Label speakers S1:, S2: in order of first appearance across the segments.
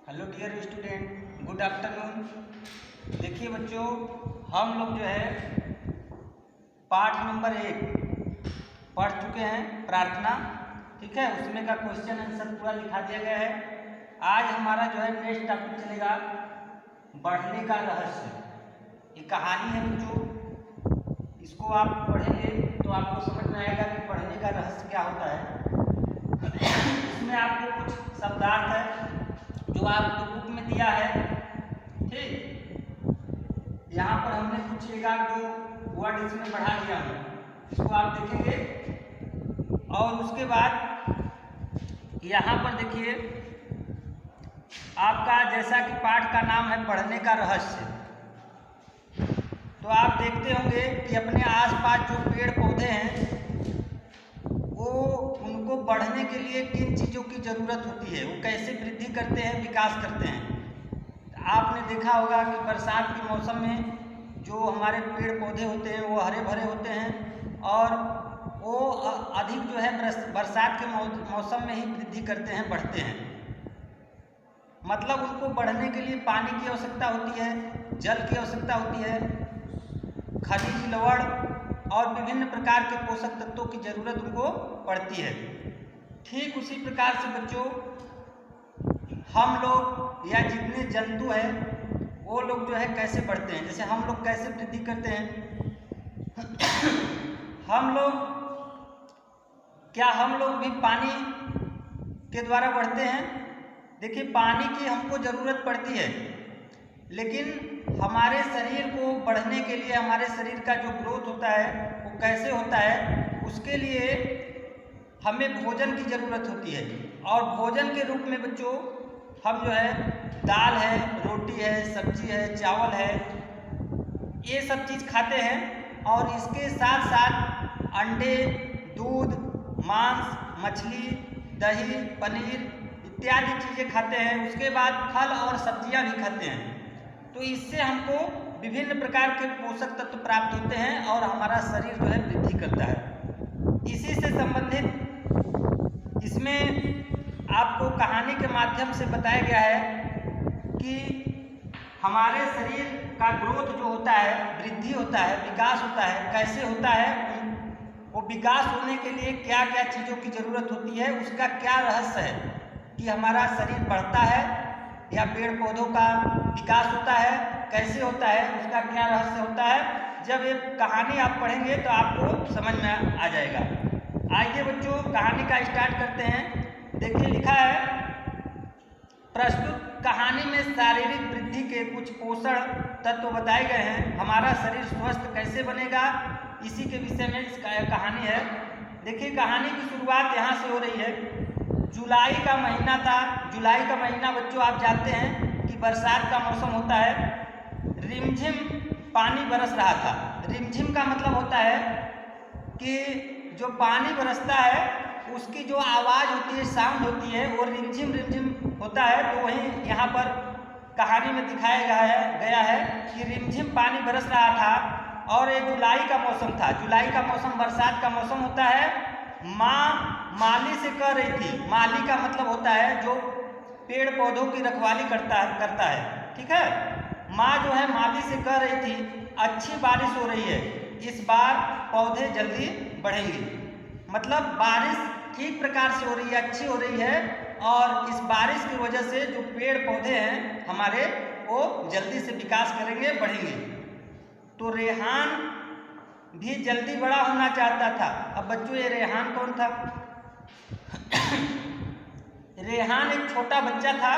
S1: Hello dear student, good afternoon. देखिए बच्चों, हम लोग जो है पाठ नंबर 1 पढ़ चुके हैं, प्रार्थना। ठीक है, उसमें का क्वेश्चन आंसर पूरा लिखा दिया गया है। आज हमारा जो है नेक्स्ट टॉपिक चलेगा बढ़ने का रहस्य। ये कहानी है बच्चों, इसको आप पढ़ेंगे तो आपको समझ में आएगा कि बढ़ने का रहस्य क्या होता है। इसमें आपको कुछ शब्दार्थ है जो आपको बुक में दिया है। ठीक, यहाँ पर हमने कुछ एक जो वर्ड इसमें बढ़ा दिया है, इसको आप देखेंगे। और उसके बाद यहाँ पर देखिए, आपका जैसा कि पाठ का नाम है बढ़ने का रहस्य, तो आप देखते होंगे कि अपने आसपास जो पेड़ पौधे हैं वो उनको बढ़ने के लिए किन चीज़ों की ज़रूरत होती है, वो कैसे वृद्धि करते हैं, विकास करते हैं। आपने देखा होगा कि बरसात के मौसम में जो हमारे पेड़ पौधे होते हैं वो हरे भरे होते हैं और वो अधिक जो है बरसात के मौसम में ही वृद्धि करते हैं, बढ़ते हैं। मतलब उनको बढ़ने के लिए पानी की आवश्यकता होती है, जल की आवश्यकता होती है, खनिज लवण और विभिन्न प्रकार के पोषक तत्वों की जरूरत उनको पड़ती है। ठीक उसी प्रकार से बच्चों, हम लोग या जितने जंतु हैं वो लोग जो है कैसे बढ़ते हैं, जैसे हम लोग कैसे वृद्धि करते हैं। हम लोग भी पानी के द्वारा बढ़ते हैं। देखिए, पानी की हमको ज़रूरत पड़ती है, लेकिन हमारे शरीर को बढ़ने के लिए, हमारे शरीर का जो ग्रोथ होता है वो कैसे होता है, उसके लिए हमें भोजन की ज़रूरत होती है। और भोजन के रूप में बच्चों हम जो है दाल है, रोटी है, सब्जी है, चावल है, ये सब चीज़ खाते हैं। और इसके साथ साथ अंडे, दूध, मांस, मछली, दही, पनीर इत्यादि चीज़ें खाते हैं। उसके बाद फल और सब्जियां भी खाते हैं। तो इससे हमको विभिन्न प्रकार के पोषक तत्व प्राप्त होते हैं और हमारा शरीर जो है वृद्धि करता है। इसी से संबंधित इसमें आपको कहानी के माध्यम से बताया गया है कि हमारे शरीर का ग्रोथ जो होता है, वृद्धि होता है, विकास होता है, कैसे होता है, वो विकास होने के लिए क्या क्या चीज़ों की ज़रूरत होती है, उसका क्या रहस्य है कि हमारा शरीर बढ़ता है या पेड़ पौधों का विकास होता है, कैसे होता है, उसका क्या रहस्य होता है। जब ये कहानी आप पढ़ेंगे तो आपको समझ में आ जाएगा। आइए बच्चों, कहानी का स्टार्ट करते हैं। देखिए, लिखा है, प्रस्तुत कहानी में शारीरिक वृद्धि के कुछ पोषण तत्व बताए गए हैं। हमारा शरीर स्वस्थ कैसे बनेगा, इसी के विषय में इस कहानी है। देखिए, कहानी की शुरुआत यहाँ से हो रही है। जुलाई का महीना था। जुलाई का महीना बच्चों आप जानते हैं कि बरसात का मौसम होता है। रिमझिम पानी बरस रहा था। रिमझिम का मतलब होता है कि जो पानी बरसता है उसकी जो आवाज़ होती है, साउंड होती है, वो रिमझिम रिमझिम होता है। तो वहीं यहाँ पर कहानी में दिखाया गया है कि रिमझिम पानी बरस रहा था और ये जुलाई का मौसम था। जुलाई का मौसम बरसात का मौसम होता है। माँ माली से कह रही थी, माली का मतलब होता है जो पेड़ पौधों की रखवाली करता है। ठीक है, माँ जो है माली से कह रही थी, अच्छी बारिश हो रही है, इस बार पौधे जल्दी बढ़ेंगे। मतलब बारिश ठीक प्रकार से हो रही है, अच्छी हो रही है, और इस बारिश की वजह से जो पेड़ पौधे हैं हमारे, वो जल्दी से विकास करेंगे, बढ़ेंगे। तो रेहान भी जल्दी बड़ा होना चाहता था। अब बच्चों, ये रेहान कौन था? रेहान एक छोटा बच्चा था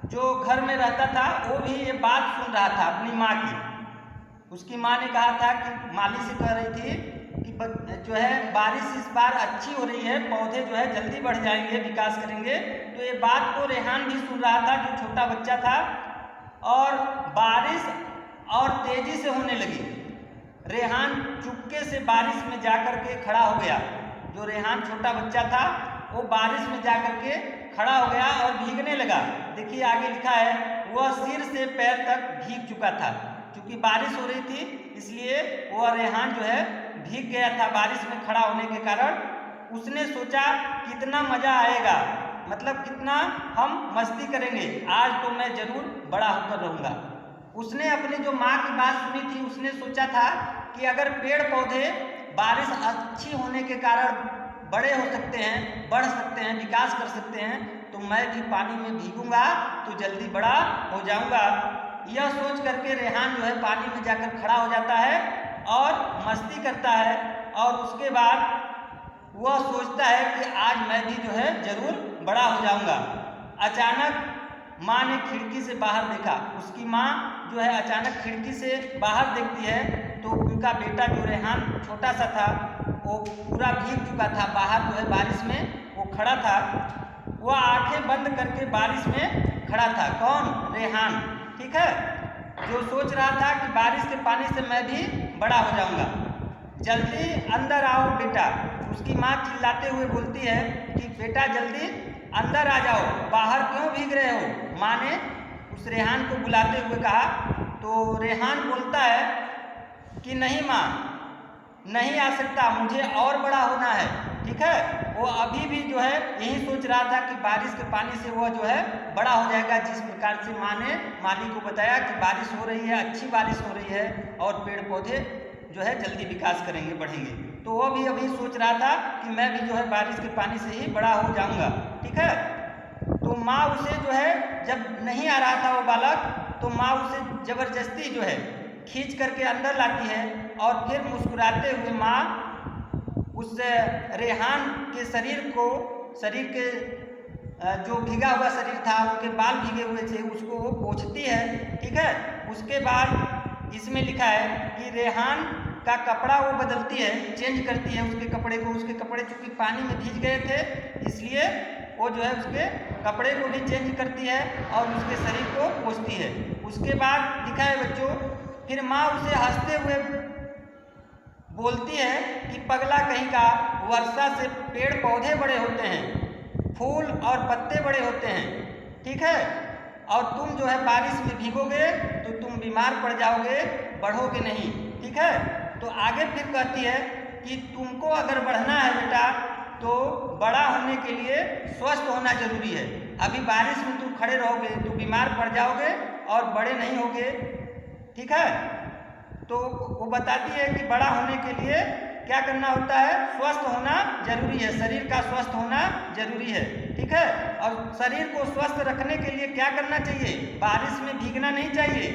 S1: जो घर में रहता था। वो भी ये बात सुन रहा था अपनी माँ की। उसकी माँ ने कहा था कि माली से कह रही थी कि जो है बारिश इस बार अच्छी हो रही है, पौधे जो है जल्दी बढ़ जाएंगे, विकास करेंगे। तो ये बात को रेहान भी सुन रहा था, जो छोटा बच्चा था। और बारिश और तेजी से होने लगी। रेहान चुपके से बारिश में जाकर के खड़ा हो गया। जो रेहान छोटा बच्चा था वो बारिश में जाकर के खड़ा हो गया और भीगने लगा। देखिए, आगे लिखा है, वह सिर से पैर तक भीग चुका था। क्योंकि बारिश हो रही थी इसलिए वह रेहान जो है भीग गया था बारिश में खड़ा होने के कारण। उसने सोचा कितना मज़ा आएगा मतलब कितना हम मस्ती करेंगे, आज तो मैं जरूर बड़ा होकर रहूँगा। उसने अपनी जो माँ की बात सुनी थी, उसने सोचा था कि अगर पेड़ पौधे बारिश अच्छी होने के कारण बड़े हो सकते हैं, बढ़ सकते हैं, विकास कर सकते हैं, तो मैं भी पानी में भीगूंगा तो जल्दी बड़ा हो जाऊंगा। यह सोच करके रेहान जो है पानी में जाकर खड़ा हो जाता है और मस्ती करता है। और उसके बाद वह सोचता है कि आज मैं भी जो है जरूर बड़ा हो जाऊंगा। अचानक माँ ने खिड़की से बाहर देखा। उसकी माँ जो है अचानक खिड़की से बाहर देखती है तो उनका बेटा जो रेहान छोटा सा था वो पूरा भीग चुका था, बाहर जो है बारिश में वो खड़ा था। वह आंखें बंद करके बारिश में खड़ा था। कौन? रेहान, ठीक है, जो सोच रहा था कि बारिश के पानी से मैं भी बड़ा हो जाऊंगा। जल्दी अंदर आओ बेटा, उसकी माँ चिल्लाते हुए बोलती है कि बेटा जल्दी अंदर आ जाओ, बाहर क्यों भीग रहे हो? माँ ने उस रेहान को बुलाते हुए कहा। तो रेहान बोलता है कि नहीं माँ, नहीं आ सकता, मुझे और बड़ा होना है। ठीक है, वो अभी भी जो है यही सोच रहा था कि बारिश के पानी से वह जो है बड़ा हो जाएगा। जिस प्रकार से माँ ने माली को बताया कि बारिश हो रही है, अच्छी बारिश हो रही है और पेड़ पौधे जो है जल्दी विकास करेंगे, बढ़ेंगे, तो वह भी अभी सोच रहा था कि मैं भी जो है बारिश के पानी से ही बड़ा हो जाऊंगा। ठीक है, तो माँ उसे जो है जब नहीं आ रहा था वो बालक, तो माँ उसे जबरदस्ती जो है खींच करके अंदर लाती है और फिर मुस्कुराते हुए माँ उस रेहान के शरीर के जो भीगा हुआ शरीर था, उनके बाल भीगे हुए थे, उसको वो पोंछती है। ठीक है, उसके बाद इसमें लिखा है कि रेहान का कपड़ा वो बदलती है, चेंज करती है उसके कपड़े को। उसके कपड़े चूँकि पानी में भीग गए थे, इसलिए वो जो है उसके कपड़े को भी चेंज करती है और उसके शरीर को पोंछती है। उसके बाद लिखा है बच्चों, फिर माँ उसे हंसते हुए बोलती है कि पगला कहीं का, वर्षा से पेड़ पौधे बड़े होते हैं, फूल और पत्ते बड़े होते हैं, ठीक है, और तुम जो है बारिश में भीगोगे तो तुम बीमार पड़ जाओगे, बढ़ोगे नहीं। ठीक है, तो आगे फिर कहती है कि तुमको अगर बढ़ना है बेटा तो बड़ा होने के लिए स्वस्थ होना जरूरी है। अभी बारिश में तुम खड़े रहोगे तो बीमार पड़ जाओगे और बड़े नहीं होगे। ठीक है, तो वो बताती है कि बड़ा होने के लिए क्या करना होता है, स्वस्थ होना जरूरी है, शरीर का स्वस्थ होना जरूरी है। ठीक है, और शरीर को स्वस्थ रखने के लिए क्या करना चाहिए, बारिश में भीगना नहीं चाहिए,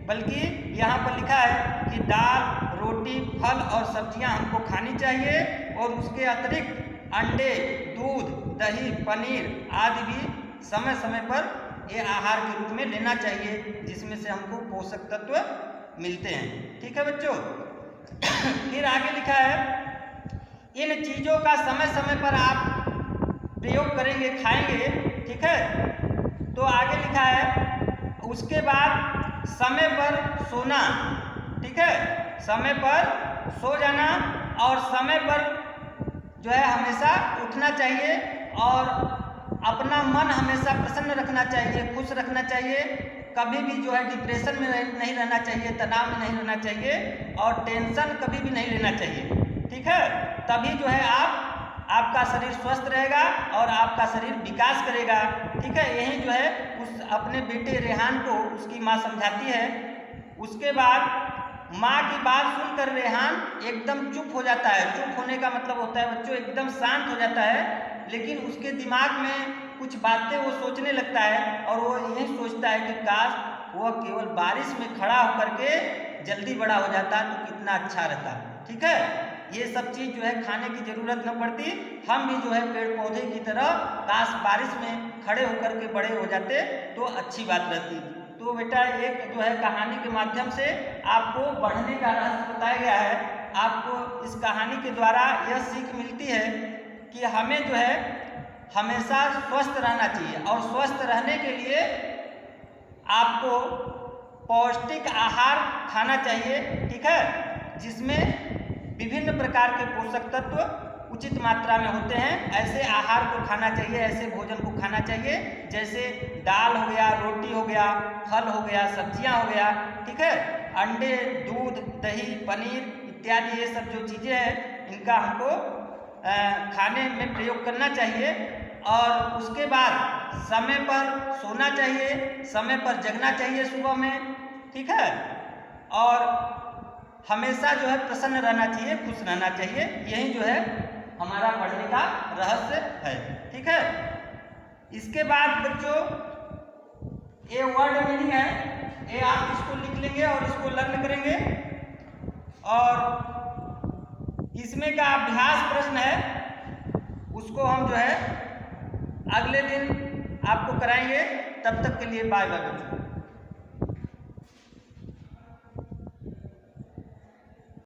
S1: बल्कि यहाँ पर लिखा है कि दाल, रोटी, फल और सब्जियाँ हमको खानी चाहिए और उसके अतिरिक्त अंडे, दूध, दही, पनीर आदि भी समय समय पर ये आहार के रूप में लेना चाहिए, जिसमें से हमको पोषक तत्व मिलते हैं। ठीक है बच्चों, फिर आगे लिखा है इन चीज़ों का समय समय पर आप प्रयोग करेंगे, खाएंगे। ठीक है, तो आगे लिखा है उसके बाद समय पर सोना। ठीक है, समय पर सो जाना और समय पर जो है हमेशा उठना चाहिए और अपना मन हमेशा प्रसन्न रखना चाहिए, खुश रखना चाहिए। कभी भी जो है डिप्रेशन में नहीं रहना चाहिए, तनाव में नहीं रहना चाहिए और टेंशन कभी भी नहीं लेना चाहिए। ठीक है, तभी जो है आपका शरीर स्वस्थ रहेगा और आपका शरीर विकास करेगा। ठीक है, यही जो है उस अपने बेटे रेहान को उसकी माँ समझाती है। उसके बाद माँ की बात सुनकर रेहान एकदम चुप हो जाता है। चुप होने का मतलब होता है बच्चों एकदम शांत हो जाता है, लेकिन उसके दिमाग में कुछ बातें वो सोचने लगता है और वो यही सोचता है कि काश वह केवल बारिश में खड़ा होकर के जल्दी बड़ा हो जाता तो कितना अच्छा रहता। ठीक है, ये सब चीज़ जो है खाने की ज़रूरत न पड़ती, हम भी जो है पेड़ पौधे की तरह काश बारिश में खड़े होकर के बड़े हो जाते तो अच्छी बात रहती। तो बेटा एक जो है कहानी के माध्यम से आपको बढ़ने का रहस्य बताया गया है। आपको इस कहानी के द्वारा यह सीख मिलती है कि हमें जो है हमेशा स्वस्थ रहना चाहिए और स्वस्थ रहने के लिए आपको पौष्टिक आहार खाना चाहिए। ठीक है, जिसमें विभिन्न प्रकार के पोषक तत्व उचित मात्रा में होते हैं। ऐसे आहार को खाना चाहिए, ऐसे भोजन को खाना चाहिए जैसे दाल हो गया, रोटी हो गया, फल हो गया, सब्जियां हो गया। ठीक है, अंडे, दूध, दही, पनीर इत्यादि ये सब जो चीज़ें हैं इनका हमको खाने में प्रयोग करना चाहिए। और उसके बाद समय पर सोना चाहिए, समय पर जगना चाहिए सुबह में, ठीक है। और हमेशा जो है प्रसन्न रहना चाहिए, खुश रहना चाहिए। यही जो है हमारा पढ़ने का रहस्य है, ठीक है। इसके बाद बच्चों ये वर्ड मीनिंग है, ये आप इसको लिख लेंगे और इसको लर्न करेंगे। और इसमें का अभ्यास प्रश्न है, उसको हम जो है अगले दिन आपको कराएंगे। तब तक के लिए बाय बाय बच्चों।